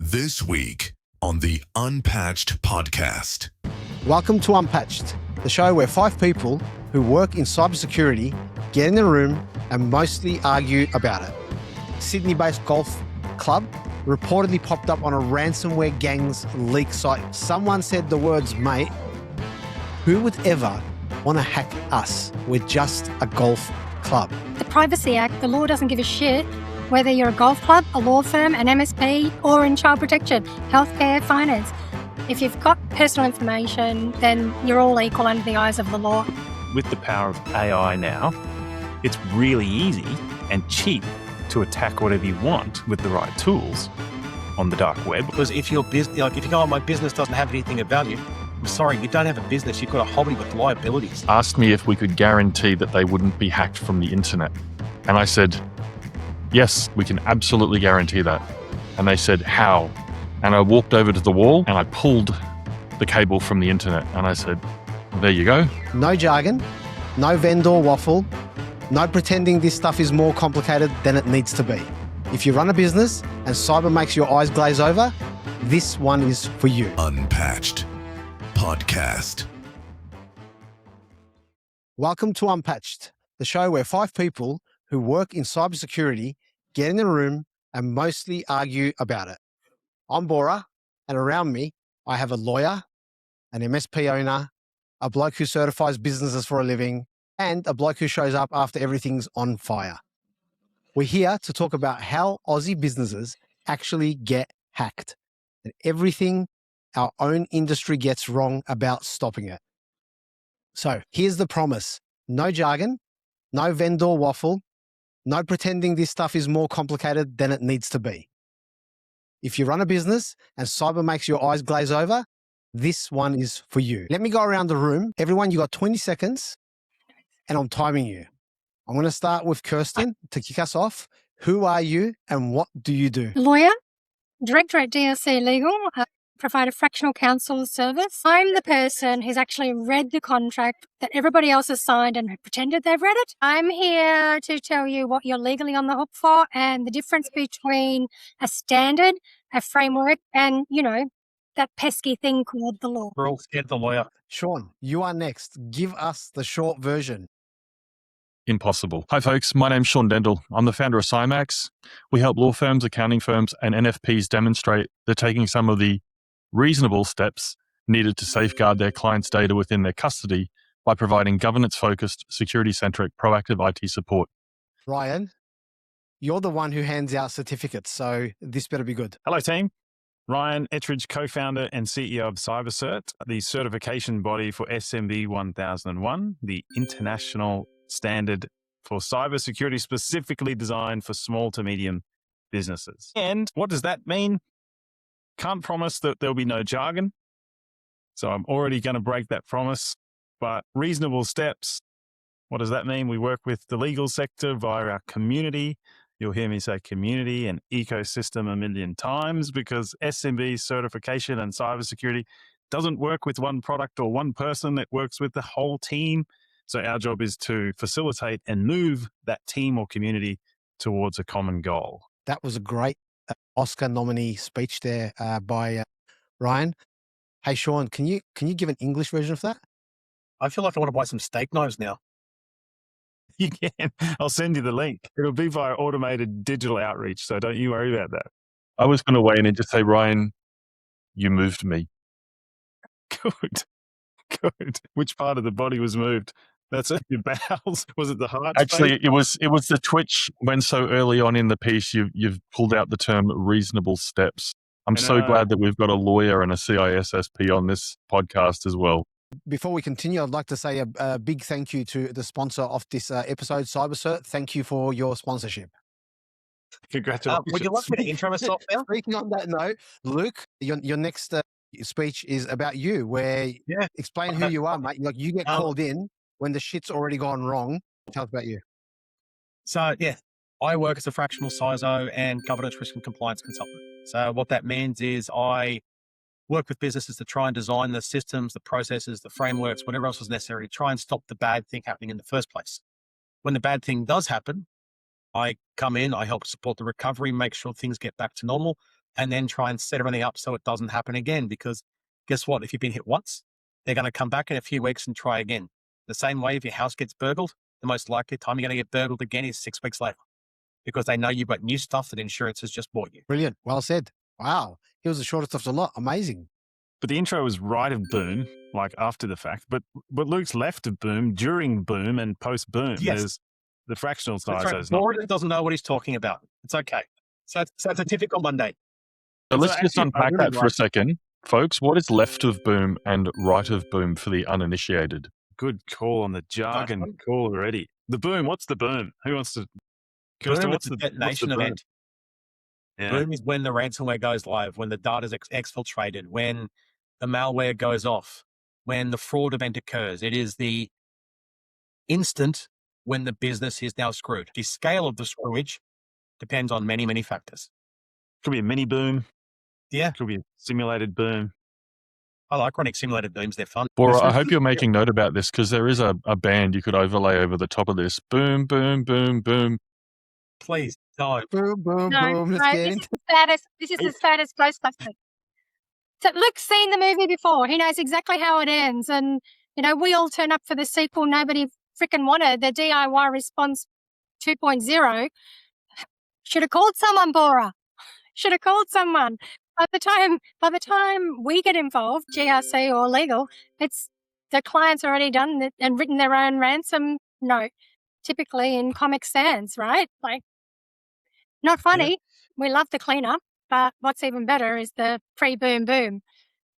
This week on the Unpatched podcast. Welcome to Unpatched, the show where five people who work in cybersecurity get in a room and mostly argue about it. Sydney-based golf club reportedly popped up on a ransomware gang's leak site. Someone said the words, "Mate, who would ever want to hack us? We're just a golf club." The Privacy Act, the law doesn't give a shit whether you're a golf club, a law firm, an MSP, or in child protection, healthcare, finance. If you've got personal information, then you're all equal under the eyes of the law. With the power of AI now, it's really easy and cheap to attack whatever you want with the right tools on the dark web. Because if your business, if you go, my business doesn't have anything of value, I'm sorry, you don't have a business. You've got a hobby with liabilities. Asked me if we could guarantee that they wouldn't be hacked from the internet. And I said, yes, we can absolutely guarantee that. And they said, how? And I walked over to the wall and I pulled the cable from the internet. And I said, there you go. No jargon, no vendor waffle, no pretending this stuff is more complicated than it needs to be. If you run a business and cyber makes your eyes glaze over, this one is for you. Unpatched podcast. Welcome to Unpatched, the show where five people who work in cybersecurity get in a room and mostly argue about it. I'm Bora, and around me, I have a lawyer, an MSP owner, a bloke who certifies businesses for a living, and a bloke who shows up after everything's on fire. We're here to talk about how Aussie businesses actually get hacked and everything our own industry gets wrong about stopping it. So here's the promise. No jargon, no vendor waffle, no pretending this stuff is more complicated than it needs to be. If you run a business and cyber makes your eyes glaze over, this one is for you. Let me go around the room. Everyone, you got 20 seconds and I'm timing you. I'm going to start with Kirsten to kick us off. Who are you and what do you do? Lawyer, director at DRC Legal, provide a fractional counsel service. I'm the person who's actually read the contract that everybody else has signed and pretended they've read it. I'm here to tell you what you're legally on the hook for and the difference between a standard, a framework, and, that pesky thing called the law. We're all scared of the lawyer. Sean, you are next. Give us the short version. Impossible. Hi, folks. My name's Sean Dendel. I'm the founder of Cymax. We help law firms, accounting firms, and NFPs demonstrate they're taking some of the reasonable steps needed to safeguard their clients' data within their custody by providing governance-focused, security-centric, proactive IT support. Ryan, you're the one who hands out certificates, so this better be good. Hello, team. Ryan Ettridge, co-founder and CEO of CyberCert, the certification body for SMB 1001, the international standard for cybersecurity specifically designed for small to medium businesses. And what does that mean? Can't promise that there'll be no jargon. So I'm already going to break that promise. But reasonable steps, what does that mean? We work with the legal sector via our community. You'll hear me say community and ecosystem a million times because SMB certification and cybersecurity doesn't work with one product or one person. It works with the whole team. So our job is to facilitate and move that team or community towards a common goal. That was a great Oscar nominee speech there by Ryan. Hey, Sean, can you give an English version of that? I feel like I want to buy some steak knives now. You can. I'll send you the link. It'll be via automated digital outreach, so don't you worry about that. I was going to weigh in and just say, Ryan, you moved me. Good. Good. Which part of the body was moved? That's it. Your bowels? Was it the heart? Actually, it was the twitch when so early on in the piece you've pulled out the term reasonable steps. I'm so glad that we've got a lawyer and a CISSP on this podcast as well. Before we continue, I'd like to say a big thank you to the sponsor of this episode, CyberCert. Thank you for your sponsorship. Congratulations. Would you like me to intro myself now? Speaking on that note, Luke, your next speech is about you, where explain who you are, mate. Like you get called in when the shit's already gone wrong. Tell us about you. So, I work as a fractional CISO and governance risk and compliance consultant. So what that means is I work with businesses to try and design the systems, the processes, the frameworks, whatever else is necessary to try and stop the bad thing happening in the first place. When the bad thing does happen, I come in, I help support the recovery, make sure things get back to normal. and then try and set everything up so it doesn't happen again. Because guess what? If you've been hit once, they're going to come back in a few weeks and try again. The same way if your house gets burgled, the most likely time you're going to get burgled again is 6 weeks later, because they know you've got new stuff that insurance has just bought you. Brilliant. Well said. Wow. He was the shortest of the lot. Amazing. But the intro was right of boom, like after the fact. But Luke's left of boom, during boom, and post boom. Yes. There's the fractional That's size. right. Boris doesn't know what he's talking about. It's okay. So it's a typical Monday. So let's So just actually, I unpack really that for a like- second. Folks, what is left of boom and right of boom for the uninitiated? Good call on the jargon. Okay. Call already. The boom. What's the boom? Who wants to? Kirsten, Boom what's is the a detonation boom? event. Yeah. Boom is when the ransomware goes live, when the data is exfiltrated, when the malware goes off, when the fraud event occurs. It is the instant when the business is now screwed. The scale of the screwage depends on many, many factors. Could be a mini boom. Yeah, Could be a simulated boom. I like running simulated booms. They're fun. Bora, I hope you're making note about this because there is a band you could overlay over the top of this. Boom, boom, boom, boom. Please don't. Boom, boom, No, boom. Let's no, get this into is the saddest. This is the saddest Ghostbusters. So Luke's seen the movie before. He knows exactly how it ends, and we all turn up for the sequel. Nobody freaking wanted the DIY response 2.0. Should have called someone, Bora. Should have called someone. By the time we get involved, GRC or legal, it's the client's already done it and written their own ransom note, typically in Comic Sans, right? Like, not funny. We love the cleanup, but what's even better is the pre-boom boom.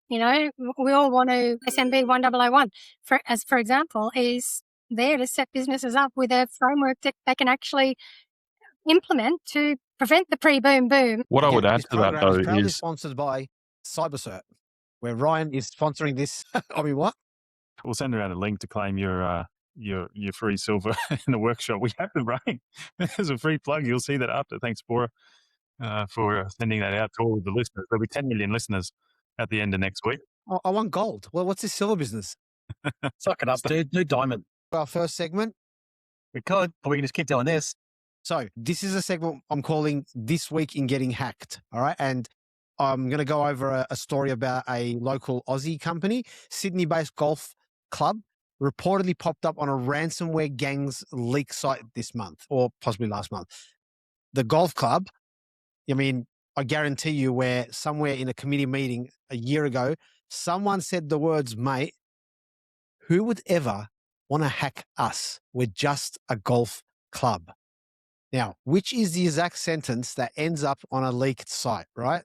We all want to SMB 1001, for example, is there to set businesses up with a framework that they can actually implement to prevent the pre-boom boom. What I would add This to that, program though, is proudly is sponsored by CyberCert, where Ryan is sponsoring this. I mean, what? We'll send around a link to claim your free silver in the workshop. We have the rain. There's a free plug. You'll see that after. Thanks, Bora, for sending that out to all of the listeners. There'll be 10 million listeners at the end of next week. I want gold. Well, what's this silver business? Suck it up, dude. New diamond. Our first segment. We could, or we can just keep doing this. So this is a segment I'm calling This Week in Getting Hacked. All right. And I'm going to go over a story about a local Aussie company, Sydney-based golf club, reportedly popped up on a ransomware gang's leak site this month, or possibly last month. The golf club, I mean, I guarantee you where somewhere in a committee meeting a year ago, someone said the words, mate, who would ever want to hack us? We're just a golf club. Now, which is the exact sentence that ends up on a leaked site, right?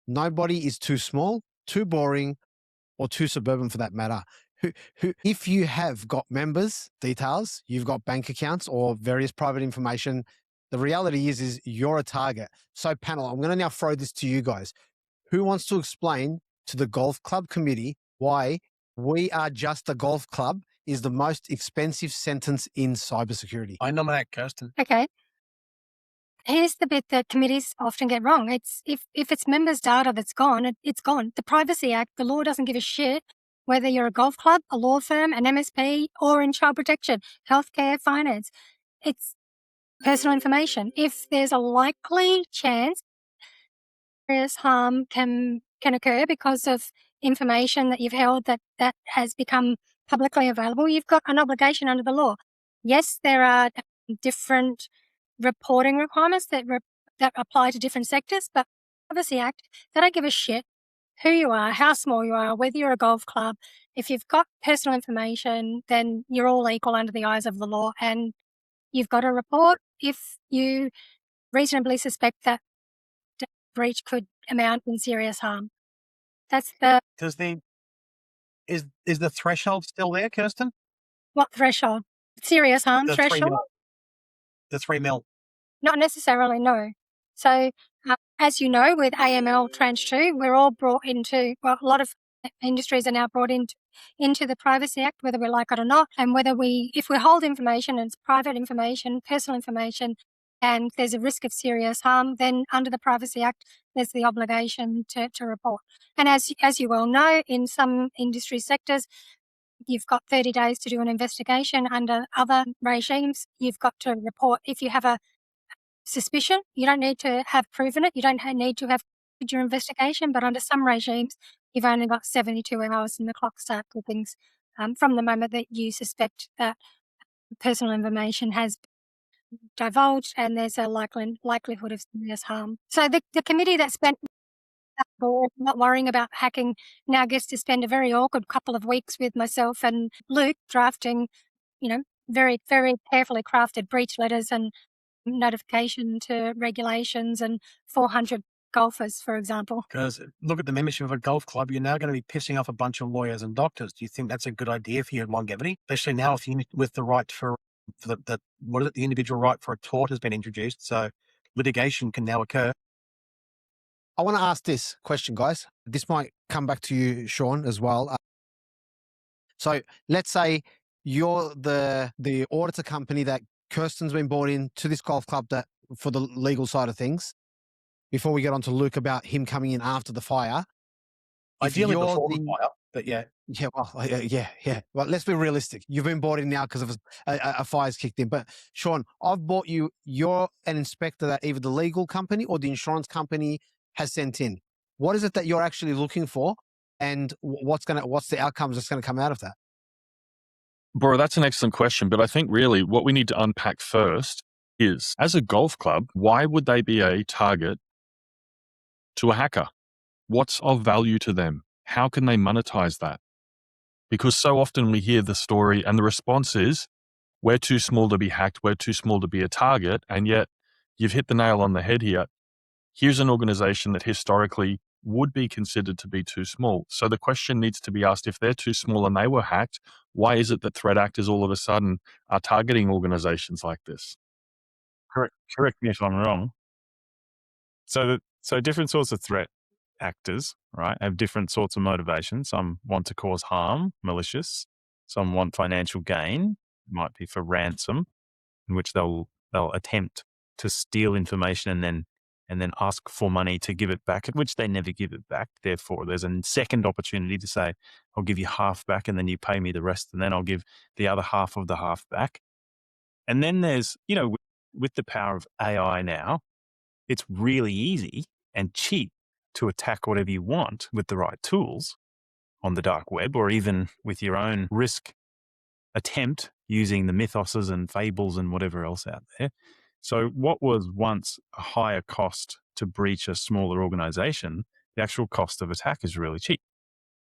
Nobody is too small, too boring, or too suburban for that matter. If you have got members' details, you've got bank accounts or various private information, the reality is you're a target. So panel, I'm going to now throw this to you guys. Who wants to explain to the golf club committee why we are just a golf club is the most expensive sentence in cybersecurity? I nominate Kirsten. Okay. Here's the bit that committees often get wrong. It's if it's members' data that's gone, it's gone. The Privacy Act, the law doesn't give a shit whether you're a golf club, a law firm, an MSP, or in child protection, healthcare, finance. It's personal information. If there's a likely chance serious harm can occur because of information that you've held that has become publicly available, you've got an obligation under the law. Yes, there are different reporting requirements that apply to different sectors, but Privacy Act, they don't give a shit who you are, how small you are, whether you're a golf club. If you've got personal information, then you're all equal under the eyes of the law, and you've got to report if you reasonably suspect that breach could amount in serious harm. That's the Is the threshold still there, Kirsten? what threshold? Serious harm The 3 threshold? mil. The 3 mil. Not necessarily, no. So, as you know, with AML Tranche 2, we're all brought into, well, a lot of industries are now brought into the Privacy Act, whether we like it or not, and if we hold information and it's private information, personal information, and there's a risk of serious harm, then under the Privacy Act, there's the obligation to report. And as you well know, in some industry sectors, you've got 30 days to do an investigation. Under other regimes, you've got to report if you have a suspicion. You don't need to have proven it. You don't need to have your investigation, but under some regimes, you've only got 72 hours and the clock starts clippings from the moment that you suspect that personal information has been divulged and there's a likelihood of serious harm. So the committee that spent board not worrying about hacking now gets to spend a very awkward couple of weeks with myself and Luke drafting, very, very carefully crafted breach letters and notification to regulations and 400 golfers, for example. Because look at the membership of a golf club, you're now going to be pissing off a bunch of lawyers and doctors. Do you think that's a good idea for your longevity? Especially now with the right for the individual right for a tort has been introduced. So litigation can now occur. I want to ask this question, guys. This might come back to you, Sean, as well. So let's say you're the auditor company that Kirsten's been brought in to this golf club that for the legal side of things. Before we get on to Luke about him coming in after the fire. Ideally before the fire, but yeah. Yeah, well, yeah. Well, let's be realistic. You've been brought in now because of a fire's kicked in. But Sean, I've bought you. You're an inspector that either the legal company or the insurance company has sent in. What is it that you're actually looking for, and what's the outcomes that's going to come out of that? Bora, that's an excellent question. But I think really what we need to unpack first is, as a golf club, why would they be a target to a hacker? What's of value to them? How can they monetize that? Because so often we hear the story and the response is, we're too small to be hacked, we're too small to be a target, and yet you've hit the nail on the head here. Here's an organization that historically would be considered to be too small. So the question needs to be asked, if they're too small and they were hacked, why is it that threat actors all of a sudden are targeting organizations like this? Correct me if I'm wrong. So different sorts of threat actors, right, have different sorts of motivations. Some want to cause harm, malicious. Some want financial gain, might be for ransom, in which they'll attempt to steal information and then ask for money to give it back, at which they never give it back. Therefore, there's a second opportunity to say, I'll give you half back and then you pay me the rest, and then I'll give the other half of the half back. And then there's, with the power of AI now, it's really easy and cheap to attack whatever you want with the right tools on the dark web, or even with your own risk attempt using the mythoses and fables and whatever else out there. So what was once a higher cost to breach a smaller organization, the actual cost of attack is really cheap.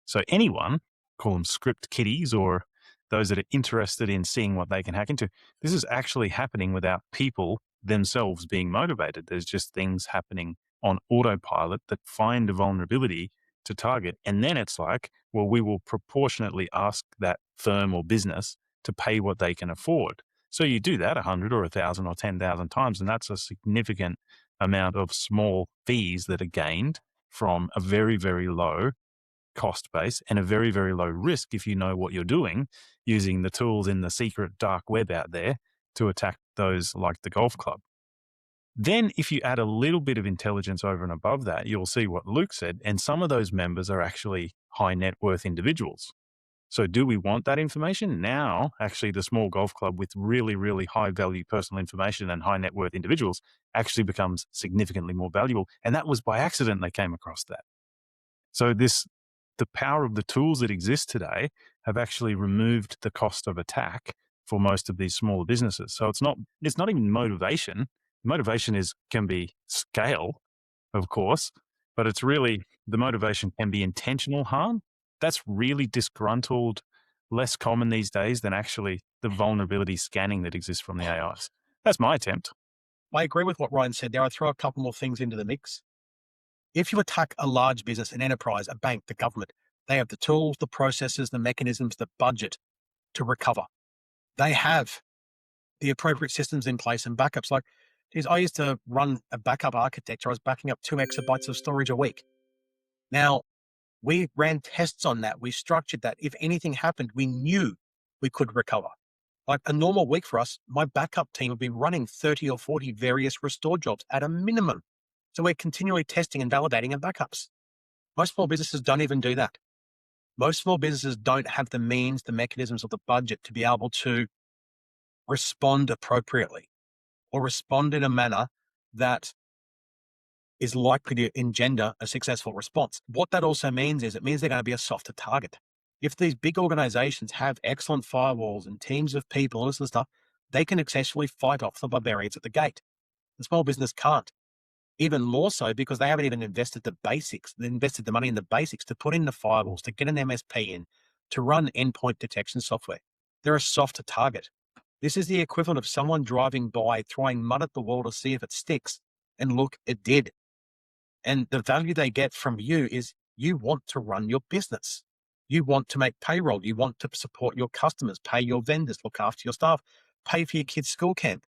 So anyone, call them script kiddies or those that are interested in seeing what they can hack into, this is actually happening without people themselves being motivated. There's just things happening on autopilot that find a vulnerability to target. And then it's like, well, we will proportionately ask that firm or business to pay what they can afford. So you do that 100 or 1,000 or 10,000 times, and that's a significant amount of small fees that are gained from a very, very low cost base and a very, very low risk if you know what you're doing, using the tools in the secret dark web out there to attack those like the golf club. Then if you add a little bit of intelligence over and above that, you'll see what Luke said. And some of those members are actually high net worth individuals. So do we want that information? Now, actually, the small golf club with really, really high value personal information and high net worth individuals actually becomes significantly more valuable. And that was by accident they came across that. So the power of the tools that exist today have actually removed the cost of attack for most of these smaller businesses. So it's not even motivation. Motivation can be scale, of course, but it's really, the motivation can be intentional harm. That's really disgruntled, less common these days than actually the vulnerability scanning that exists from the AIs. That's my attempt. I agree with what Ryan said there. I'll throw a couple more things into the mix. If you attack a large business, an enterprise, a bank, the government, they have the tools, the processes, the mechanisms, the budget to recover. They have the appropriate systems in place and backups. Like, I used to run a backup architecture. I was backing up 2 exabytes of storage a week. Now, we ran tests on that. We structured that. If anything happened, we knew we could recover. Like a normal week for us, my backup team would be running 30 or 40 various restore jobs at a minimum. So we're continually testing and validating our backups. Most small businesses don't even do that. Most small businesses don't have the means, the mechanisms, or the budget to be able to respond appropriately or respond in a manner that is likely to engender a successful response. What that also means is it means they're going to be a softer target. If these big organizations have excellent firewalls and teams of people and this sort of stuff, they can successfully fight off the barbarians at the gate. The small business can't. Even more so because they haven't even invested the basics. They invested the money in the basics to put in the firewalls, to get an MSP in, to run endpoint detection software. They're a softer target. This is the equivalent of someone driving by, throwing mud at the wall to see if it sticks. And look, it did. And the value they get from you is you want to run your business. You want to make payroll. You want to support your customers, pay your vendors, look after your staff, pay for your kids' school camp.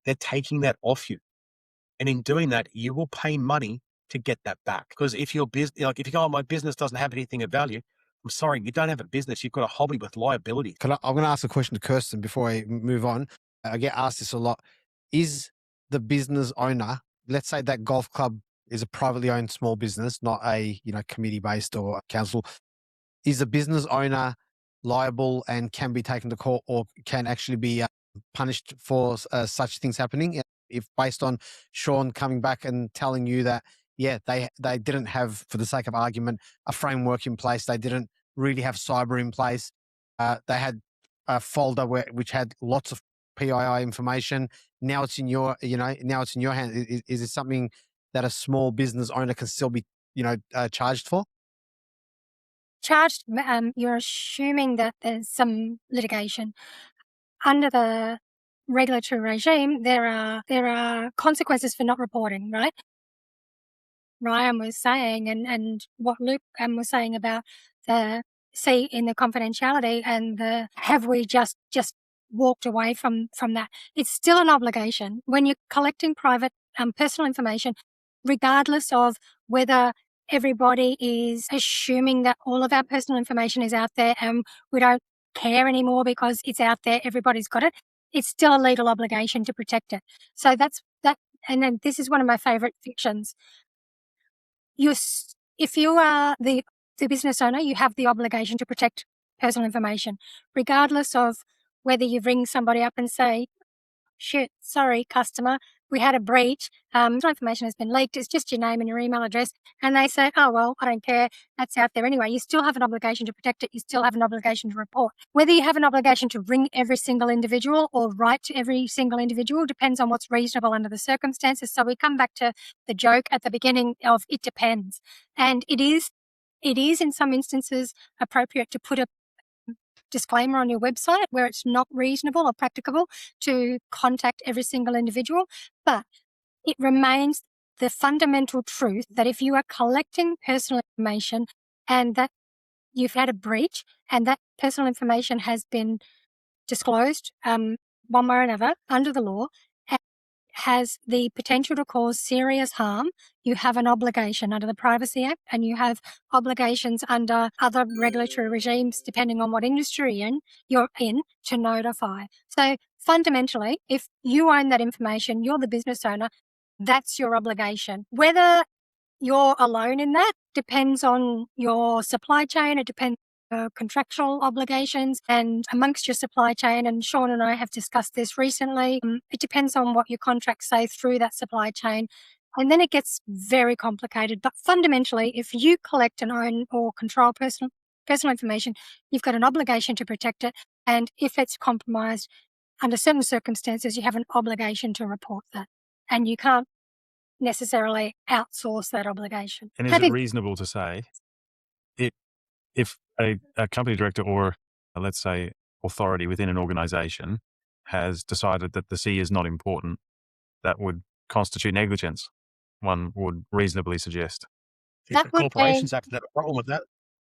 They're taking that off you. And in doing that, you will pay money to get that back. Because if your business, like if you go, oh, my business doesn't have anything of value, I'm sorry, you don't have a business. You've got a hobby with liability. I'm going to ask a question to Kirsten before I move on. I get asked this a lot. Is the business owner, let's say that golf club is a privately owned small business, not a committee based or council. Is the business owner liable and can be taken to court or can actually be punished for such things happening? If based on Sean coming back and telling you that, yeah, they didn't have, for the sake of argument, a framework in place. They didn't really have cyber in place. They had a folder which had lots of PII information. Now it's in your, now it's in your hand. Is it something that a small business owner can still be, charged for? Charged, you're assuming that there's some litigation. Under the regulatory regime, there are consequences for not reporting, right? Ryan was saying, and what Luke was saying about the in the confidentiality and the have we just walked away from that? It's still an obligation when you're collecting private personal information, regardless of whether everybody is assuming that all of our personal information is out there and we don't care anymore because it's out there, everybody's got it. It's still a legal obligation to protect it. So that's that. And then this is one of my favorite fictions. If you are the business owner, you have the obligation to protect personal information, regardless of whether you ring somebody up and say, shit, sorry, customer, we had a breach. Information has been leaked. It's just your name and your email address. And they say, oh, well, I don't care. That's out there anyway. You still have an obligation to protect it. You still have an obligation to report. Whether you have an obligation to ring every single individual or write to every single individual depends on what's reasonable under the circumstances. So we come back to the joke at the beginning of it depends. And it is in some instances appropriate to put a disclaimer on your website where it's not reasonable or practicable to contact every single individual, but it remains the fundamental truth that if you are collecting personal information and that you've had a breach and that personal information has been disclosed one way or another under the law and has the potential to cause serious harm, you have an obligation under the Privacy Act and you have obligations under other regulatory regimes, depending on what industry you're in, to notify. So fundamentally, if you own that information, you're the business owner, that's your obligation. Whether you're alone in that depends on your supply chain. It depends on contractual obligations and amongst your supply chain. And Sean and I have discussed this recently. It depends on what your contracts say through that supply chain. And then it gets very complicated. But fundamentally, if you collect and own or control personal information, you've got an obligation to protect it. And if it's compromised under certain circumstances, you have an obligation to report that. And you can't necessarily outsource that obligation. And is it reasonable to say if a company director or, let's say, authority within an organization has decided that the C is not important, that would constitute negligence, one would reasonably suggest? That would Corporations have a problem with that.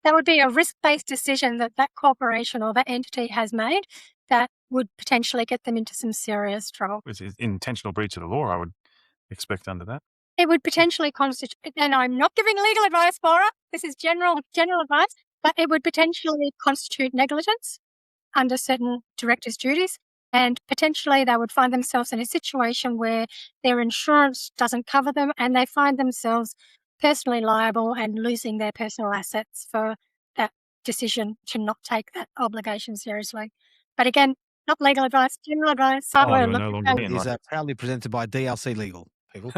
That would be a risk-based decision that corporation or that entity has made that would potentially get them into some serious trouble. It's intentional breach of the law, I would expect under that. It would potentially constitute, and I'm not giving legal advice, Bora. This is general advice, but it would potentially constitute negligence under certain directors' duties, and potentially they would find themselves in a situation where their insurance doesn't cover them, and they find themselves personally liable and losing their personal assets for that decision to not take that obligation seriously. But again, not legal advice, general advice. You're no longer being Is like proudly presented by DLC Legal, people.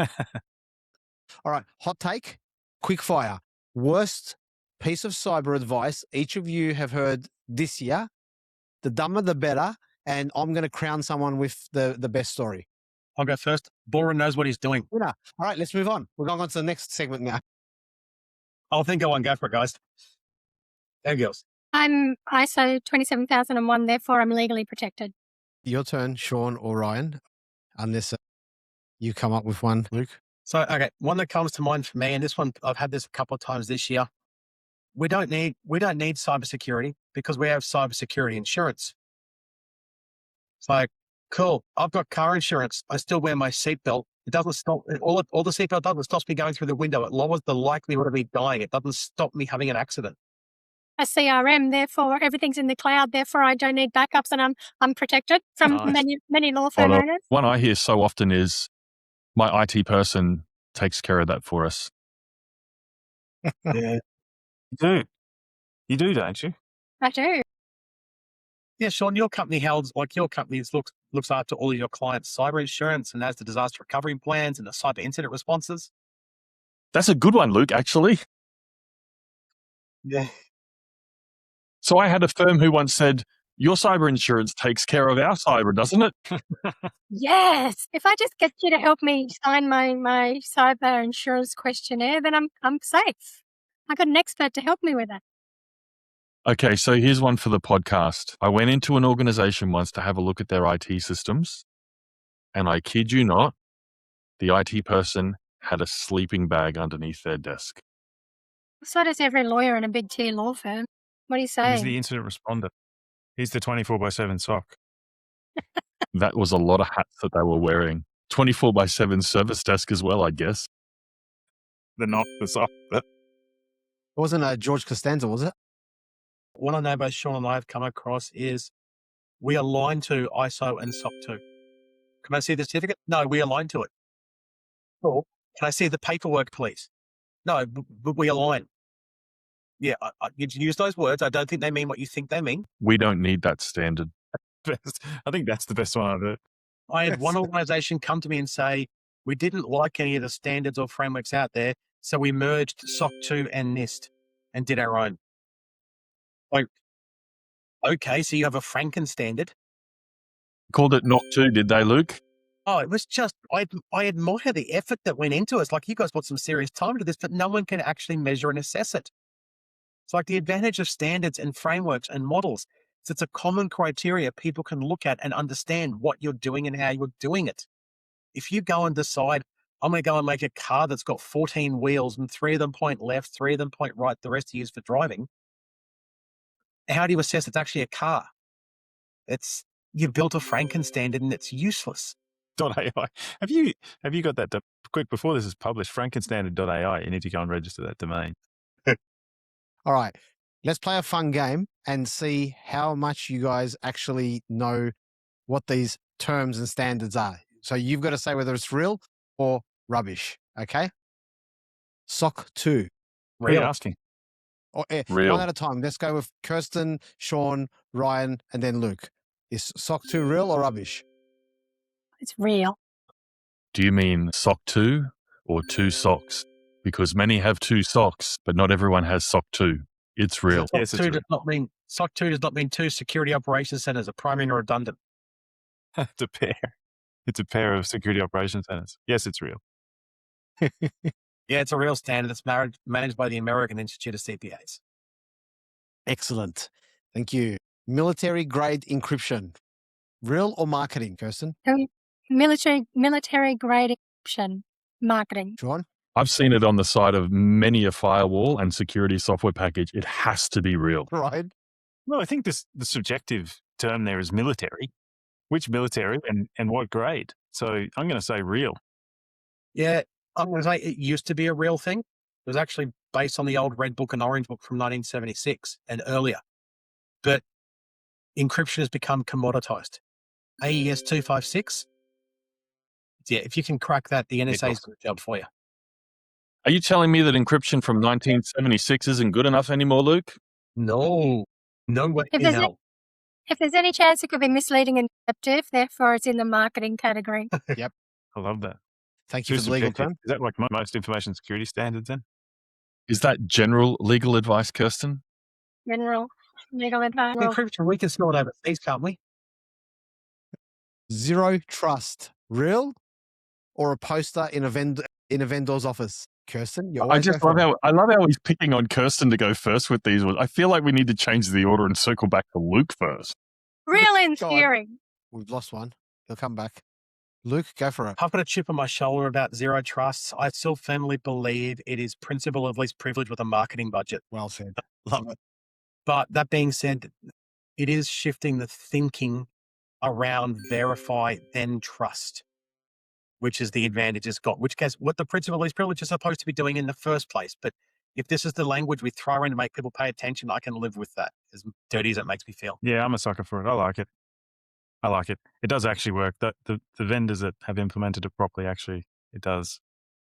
All right, hot take, quick fire. Worst piece of cyber advice each of you have heard this year. The dumber, the better. And I'm going to crown someone with the best story. I'll go first. Bora knows what he's doing. Winner. All right, let's move on. We're going on to the next segment now. I'll think I won't go for it, guys. There goes. I'm ISO 27001, therefore I'm legally protected. Your turn, Sean or Ryan, unless you come up with one, Luke. So, okay, one that comes to mind for me, and this one, I've had this a couple of times this year. We don't need cybersecurity because we have cybersecurity insurance. It's like, cool, I've got car insurance. I still wear my seatbelt. It doesn't stop, all the seatbelt does, it stops me going through the window. It lowers the likelihood of me dying. It doesn't stop me having an accident. A CRM, therefore everything's in the cloud, therefore I don't need backups and I'm protected from Nice. many law firm owners. One I hear so often is my IT person takes care of that for us. Yeah. You do, don't you? I do. Yeah, Sean, your company looks after all of your clients' cyber insurance and has the disaster recovery plans and the cyber incident responses. That's a good one, Luke, actually. Yeah. So I had a firm who once said, your cyber insurance takes care of our cyber, doesn't it? Yes. If I just get you to help me sign my cyber insurance questionnaire, then I'm safe. I got an expert to help me with it. Okay, so here's one for the podcast. I went into an organization once to have a look at their IT systems, and I kid you not, the IT person had a sleeping bag underneath their desk. So does every lawyer in a big tier law firm. What do you say? He's the incident responder. He's the 24/7 SOC. That was a lot of hats that they were wearing. 24/7 service desk as well, I guess. The knock, the SOC. It wasn't George Costanza, was it? What I know both Sean and I have come across is we align to ISO and SOC 2. Can I see the certificate? No, we align to it. Cool. Can I see the paperwork, please? No, but we align. Yeah, you use those words. I don't think they mean what you think they mean. We don't need that standard. I think that's the best one I've heard. I had one organization come to me and say, we didn't like any of the standards or frameworks out there, so we merged SOC 2 and NIST and did our own. Like, okay, so you have a Franken standard. Called it NOC 2, did they, Luke? Oh, it was just, I admire the effort that went into it. It's like, you guys put some serious time into this, but no one can actually measure and assess it. It's like the advantage of standards and frameworks and models. It's a common criteria people can look at and understand what you're doing and how you're doing it. If you go and decide, I'm going to go and make a car that's got 14 wheels and 3 of them point left, 3 of them point right, the rest are used for driving, how do you assess it's actually a car? You built a Franken standard and it's useless. .ai. Have you got that quick before this is published? Frankenstandard.ai. You need to go and register that domain. All right, let's play a fun game and see how much you guys actually know what these terms and standards are. So you've got to say whether it's real or rubbish, okay? SOC 2. What are you asking? Or, Real. One at a time. Let's go with Kirsten, Sean, Ryan, and then Luke. Is SOC 2 real or rubbish? It's real. Do you mean SOC 2 or 2 socks? Because many have 2 socks, but not everyone has SOC 2. It's real. SOC Yes, it's 2 real. does not mean SOC 2 does not mean 2 security operations centers, a primary and a redundant. It's a pair. It's a pair of security operations centers. Yes, it's real. Yeah, it's a real standard. It's managed by the American Institute of CPAs. Excellent. Thank you. Military grade encryption. Real or marketing, Kirsten? Military grade encryption marketing. Sean? I've seen it on the side of many a firewall and security software package. It has to be real. Ryan? Well, I think the subjective term there is military. Which military and what grade? So I'm going to say real. Yeah, I'm going to say it used to be a real thing. It was actually based on the old Red Book and Orange Book from 1976 and earlier. But encryption has become commoditized. AES 256. Yeah, if you can crack that, the NSA's got a job for you. Are you telling me that encryption from 1976 isn't good enough anymore, Luke? No way If in there's hell. If there's any chance it could be misleading and deceptive, therefore it's in the marketing category. I love that. Thank you Too for the legal subjective. term. Is that like most information security standards then? Is that general legal advice, Kirsten? General legal advice. Well, pretty sure we can smell it overseas, can't we? Zero trust. Real or a poster in a vendor's office? Kirsten, you I always just go love first. how he's picking on Kirsten to go first with these ones. I feel like we need to change the order and circle back to Luke first. Real in Go on. theory. We've lost one. He'll come back. Luke, go for it. I've got a chip on my shoulder about zero trust. I still firmly believe it is principle of least privilege with a marketing budget. Well said. Love it. But that being said, it is shifting the thinking around verify, then trust, which is the advantage it's got, which is what the principle of least privilege is supposed to be doing in the first place. But if this is the language we throw in to make people pay attention, I can live with that, as dirty as it makes me feel. Yeah, I'm a sucker for it. I like it. It does actually work. The vendors that have implemented it properly, actually, it does.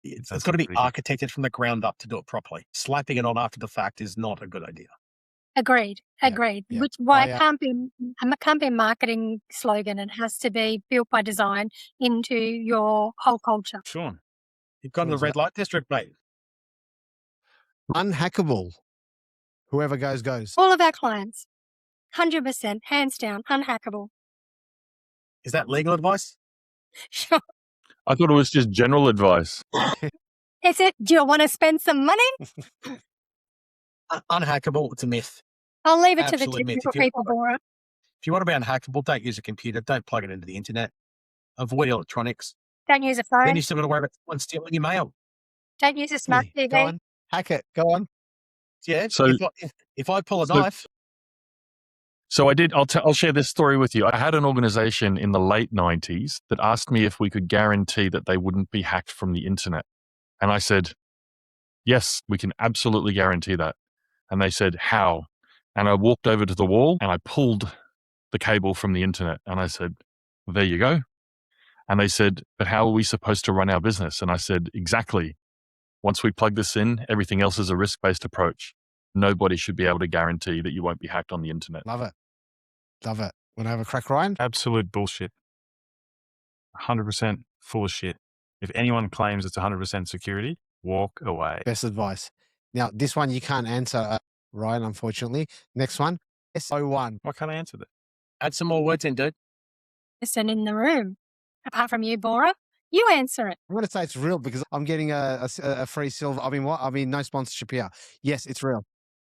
It's That's got to be pretty good. architected from the ground up to do it properly. Slapping it on after the fact is not a good idea. Agreed. Yeah, Agreed. yeah. Which why I, it can't be a marketing slogan. It has to be built by design into your whole culture. Sean, You've gone to What the is red light district, mate. unhackable. Whoever goes. All of our clients, 100%, hands down, unhackable. Is that legal advice? Sure. I thought it was just general advice. Is it? Do you want to spend some money? Unhackable, it's a myth. I'll leave it to the Absolute myth. technical people, Bora. If you want to be unhackable, don't use a computer. Don't plug it into the internet. Avoid electronics. Don't use a Then phone. you're still going to worry about someone stealing your mail. Don't use a smart Go TV. on. Hack it. Go on. Yeah. So- if I pull a so- knife, So I did. I'll share this story with you. I had an organization in the late 90s that asked me if we could guarantee that they wouldn't be hacked from the internet. And I said, yes, we can absolutely guarantee that. And they said, how? And I walked over to the wall and I pulled the cable from the internet. And I said, well, there you go. And they said, but how are we supposed to run our business? And I said, exactly. Once we plug this in, everything else is a risk-based approach. Nobody should be able to guarantee that you won't be hacked on the internet. Love it. Love it. Want to have a crack, Ryan? absolute bullshit. 100% full of shit. If anyone claims it's 100% security, walk away. Best advice. Now, this one you can't answer, Ryan, unfortunately. Next one, SO1. Why can't I answer that? add some more words in, dude. Person in the room, apart from you, Bora, you answer it. I'm going to say it's real because I'm getting a free silver. I mean, what? I mean, no sponsorship here. Yes, it's real.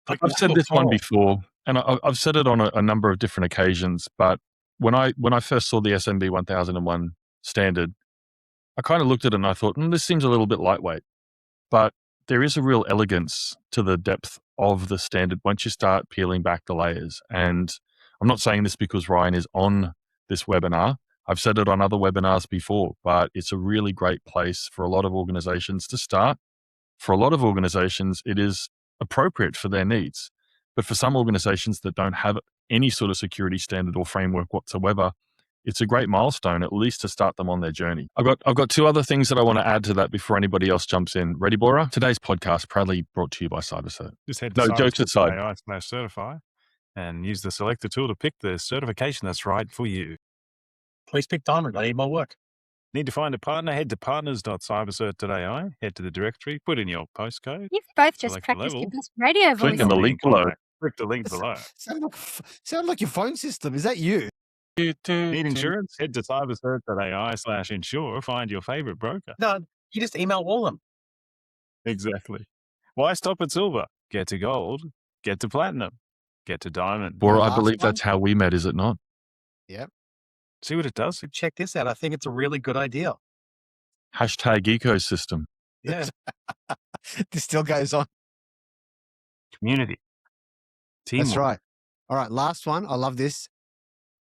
I've said this one before, and I've said it on a number of different occasions. But when I first saw the SMB 1001 standard, I kind of looked at it and I thought, this seems a little bit lightweight. But there is a real elegance to the depth of the standard once you start peeling back the layers. And I'm not saying this because Ryan is on this webinar. I've said it on other webinars before, but it's a really great place for a lot of organizations to start. For a lot of organizations, it is appropriate for their needs. But for some organizations that don't have any sort of security standard or framework whatsoever, it's a great milestone, at least to start them on their journey. I've got two other things that I want to add to that before anybody else jumps in. Ready, Bora? Today's podcast proudly brought to you by CyberCert. Just head No, to jokes aside. cybersecurity.ai/certify and use the selector tool to pick the certification that's right for you. Please pick Diamond. I need more work. Need to find a partner? Head to partners.cybersecurity.ai, head to the directory, put in your postcode, You've both just Select the practiced your level. best radio Click voice. on the link below. Click the link below. Sound like your phone system. Is that you? Need insurance? Head to cybersecurity.ai/insure. Find your favorite broker. No, you just email all of them. Exactly. Why stop at silver? Get to gold, get to platinum, get to diamond. Bora, I last believe one? that's how we met, is it not? See what it does? Check this out. I think it's a really good idea. Hashtag ecosystem. Yeah. This still goes on. Community. Teamwork. That's right. All right, last one. I love this.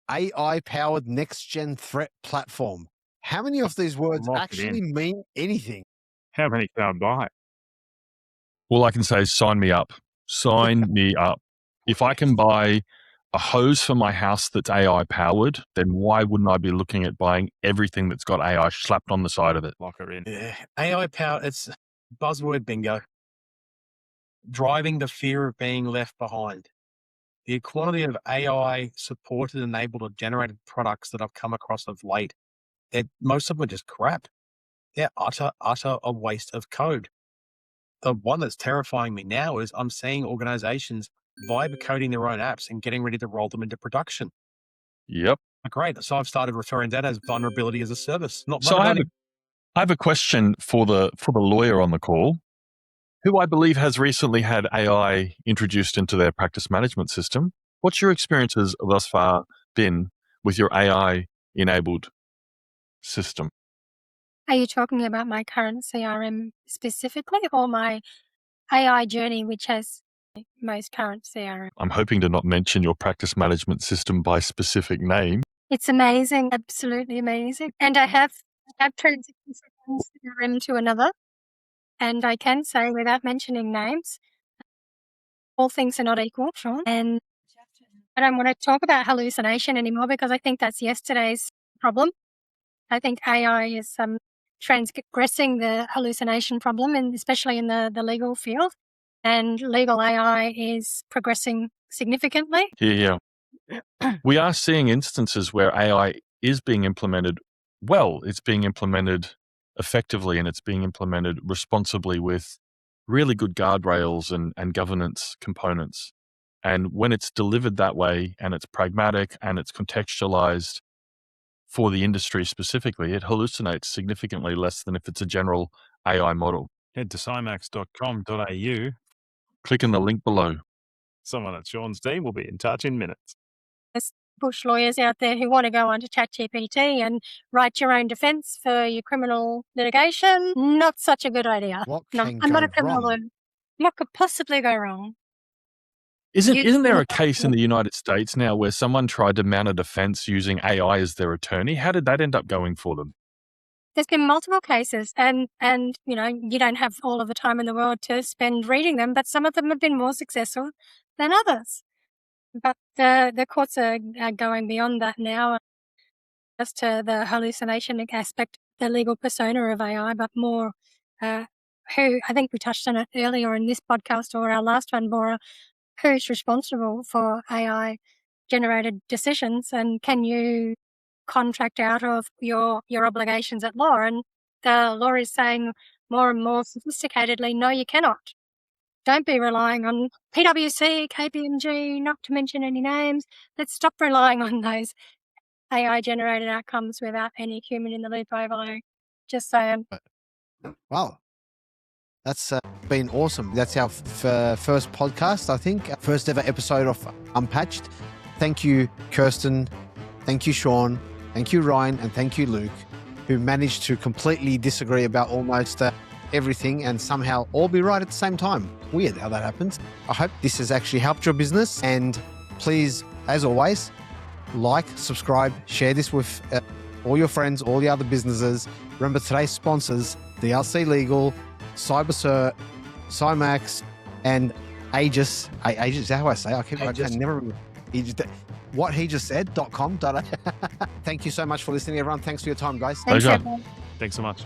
AI-powered next-gen threat platform. How many of these words Lock it actually mean anything? How many can I buy? All I can say is sign me up. Sign me up. If I can buy a hose for my house that's AI powered, then why wouldn't I be looking at buying everything that's got AI slapped on the side of it? Lock her in. Yeah. AI power, it's buzzword bingo. Driving the fear of being left behind. The quantity of AI supported, enabled, or generated products that I've come across of late, most of them are just crap. utter a waste of code. The one that's terrifying me now is I'm seeing organizations vibe coding their own apps and getting ready to roll them into production. Yep. Great. So I've started referring that as vulnerability as a service. Not So I vulnerability. have a question for the lawyer on the call, who I believe has recently had AI introduced into their practice management system. What's your experiences thus far been with your AI-enabled system? Are you talking about my current CRM specifically, or my AI journey, which has most current CRM? I'm hoping to not mention your practice management system by specific name. It's amazing, absolutely amazing. And I have transitioned from one CRM to another, and I can say, without mentioning names, all things are not equal, Sean. And I don't want to talk about hallucination anymore because I think that's yesterday's problem. I think AI is transgressing the hallucination problem, and especially in the legal field. And legal AI is progressing significantly. Yeah. We are seeing instances where AI is being implemented well. It's being implemented effectively, and it's being implemented responsibly with really good guardrails and governance components. And when it's delivered that way, and it's pragmatic and it's contextualized for the industry specifically, it hallucinates significantly less than if it's a general AI model. Head to cymax.com.au. Click in the link below. Someone at Sean's team will be in touch in minutes. There's bush lawyers out there who want to go onto ChatGPT and write your own defense for your criminal litigation. Not such a good idea. What No, can I'm not go a criminal wrong? lawyer. What could possibly go wrong? Isn't there a case in the United States now where someone tried to mount a defense using AI as their attorney? How did that end up going for them? There's been multiple cases, and you know, you don't have all of the time in the world to spend reading them, but some of them have been more successful than others. But the courts are going beyond that now, as to the hallucination aspect, the legal persona of AI, but more who, I think we touched on it earlier in this podcast or our last one, Bora, who's responsible for AI generated decisions, and can you contract out of your obligations at law? And the law is saying more and more sophisticatedly, no, you cannot. Don't be relying on PwC, KPMG, not to mention any names. Let's stop relying on those AI generated outcomes without any human in the loop overlay. Just saying. Wow. That's been awesome. That's our first podcast, I think. First ever episode of Unpatched. Thank you, Kirsten. Thank you, Sean. Thank you, Ryan. And thank you, Luke, who managed to completely disagree about almost everything and somehow all be right at the same time. Weird how that happens. I hope this has actually helped your business. And please, as always, like, subscribe, share this with all your friends, all the other businesses. Remember today's sponsors, DLC Legal, CyberCert, Cymax, and Aegis. Aegis, is that how I say? I can never remember. What he just said.com.au. Thank you so much for listening, everyone. Thanks for your time, guys. Thanks, Pleasure. everyone. Thanks so much.